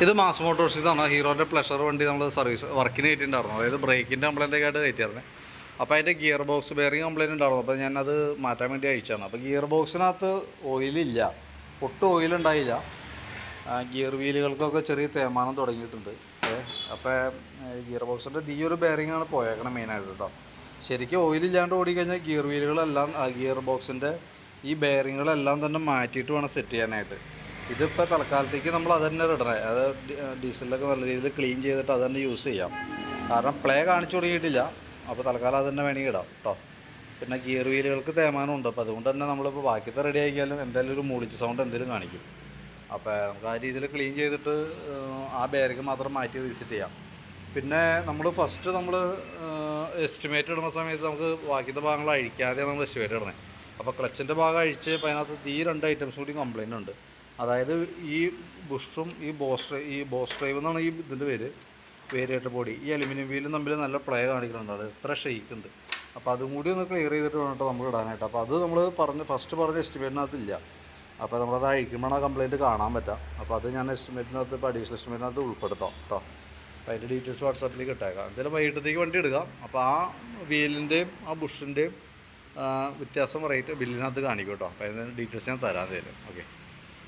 ഇത് മാസ് മോട്ടോഴ്സിൽ നിന്നാണ് ഹീറോൻ്റെ പ്ലഷർ വണ്ടി നമ്മൾ സർവീസ് വർക്കിന് കയറ്റിയിട്ടുണ്ടായിരുന്നു. അതായത് ബ്രേക്കിൻ്റെ കംപ്ലൈൻ്റ് ആയിട്ട് കയറ്റിയായിരുന്നു. അപ്പോൾ അതിൻ്റെ ഗിയർ ബോക്സ് ബെയറിംഗ് കംപ്ലൈൻറ്റ് ഉണ്ടായിരുന്നു. അപ്പോൾ ഞാനത് മാറ്റാൻ വേണ്ടി അയച്ചാണ്. അപ്പോൾ ഗിയർ ബോക്സിനകത്ത് ഓയിലില്ല, ഒട്ടും ഓയിലുണ്ടായില്ല. ഗിയർ വീലുകൾക്കൊക്കെ ചെറിയ തേയ്മാനം തുടങ്ങിയിട്ടുണ്ട്. അപ്പോൾ ഗിയർ ബോക്സിൻ്റെ ഈ ഒരു ബെയറിങ്ങാണ് പോയേക്കണം മെയിനായിട്ട് കേട്ടോ. ശരിക്കും ഓയിലില്ലാണ്ട് ഓടിക്കഴിഞ്ഞാൽ ഗിയർ വീലുകളെല്ലാം ഗിയർ ബോക്സിൻ്റെ ഈ ബെയറിങ്ങുകളെല്ലാം തന്നെ മാറ്റിയിട്ട് വേണം സെറ്റ് ചെയ്യാനായിട്ട്. ഇതിപ്പോൾ തൽക്കാലത്തേക്ക് നമ്മൾ അത് തന്നെ ഇടണേ, അത് ഡീസലിലൊക്കെ നല്ല രീതിയിൽ ക്ലീൻ ചെയ്തിട്ട് അത് തന്നെ യൂസ് ചെയ്യാം. കാരണം പ്ലേ കാണിച്ചു തുടങ്ങിയിട്ടില്ല. അപ്പോൾ തൽക്കാലം അത് തന്നെ വേണമെങ്കിൽ ഇടാം കേട്ടോ. പിന്നെ ഗിയർ വീലുകൾക്ക് തേയ്മാനം ഉണ്ട്. അപ്പോൾ അതുകൊണ്ട് തന്നെ നമ്മളിപ്പോൾ ബാക്കിയത്തെ റെഡി ആക്കിയാലും എന്തായാലും ഒരു മൂളിച്ച് സൗണ്ട് എന്തെങ്കിലും കാണിക്കും. അപ്പോൾ നമുക്ക് ആ രീതിയിൽ ക്ലീൻ ചെയ്തിട്ട് ആ ബെയറിങ് മാത്രം മാറ്റി റീസെറ്റ് ചെയ്യാം. പിന്നെ നമ്മൾ ഫസ്റ്റ് എസ്റ്റിമേറ്റ് ഇടുന്ന സമയത്ത് നമുക്ക് ബാക്കിയത്തെ ഭാഗങ്ങൾ അഴിക്കാതെയാണ് നമ്മൾ എസ്റ്റിമേറ്റ് ഇടണേ. അപ്പോൾ ക്ലച്ചിൻ്റെ ഭാഗം അഴിച്ച് ഇപ്പോൾ അതിനകത്ത് ഈ 2 ഐറ്റംസ് കൂടി കംപ്ലൈൻ്റ് ഉണ്ട്. അതായത് ഈ ബുഷും ഈ ബോസ് ഡ്രൈവ് എന്നാണ് ഈ ഇതിൻ്റെ വേരിയേറ്റർ ബോഡി, ഈ അലുമിനിയം വീലും തമ്മിൽ നല്ല പ്ലേ കാണിക്കുന്നുണ്ട്. അത് എത്ര ഷെയ്ക്ക് ഉണ്ട്. അപ്പോൾ അതും കൂടി ഒന്ന് ക്ലിയർ ചെയ്തിട്ട് വേണം കേട്ടോ നമ്മൾ ഇടാനായിട്ട്. അപ്പോൾ അത് നമ്മൾ ഫസ്റ്റ് പറഞ്ഞ എസ്റ്റിമേറ്റിനകത്തില്ല. അപ്പോൾ നമ്മളത് അഴിക്കുമ്പോഴാണ് ആ കംപ്ലയിൻറ്റ് കാണാൻ പറ്റാം. അപ്പോൾ അത് ഞാൻ എസ്റ്റിമേറ്റിനകത്ത് ഇപ്പോൾ അഡീഷണൽ എസ്റ്റിമേറ്റിനകത്ത് ഉൾപ്പെടുത്താം കേട്ടോ. അപ്പോൾ അതിൻ്റെ ഡീറ്റെയിൽസ് വാട്സാപ്പിലേക്ക് ഇട്ടേക്കാം. എന്തായാലും വൈകിട്ടത്തേക്ക് വണ്ടി എടുക്കാം. അപ്പോൾ ആ വീലിൻ്റെയും ആ ബുഷിൻ്റെയും വ്യത്യാസം റേറ്റ് ബില്ലിനകത്ത് കാണിക്കും കേട്ടോ. അപ്പോൾ അതിൻ്റെ ഡീറ്റെയിൽസ് ഞാൻ തരാൻ തരും. ഓക്കെ.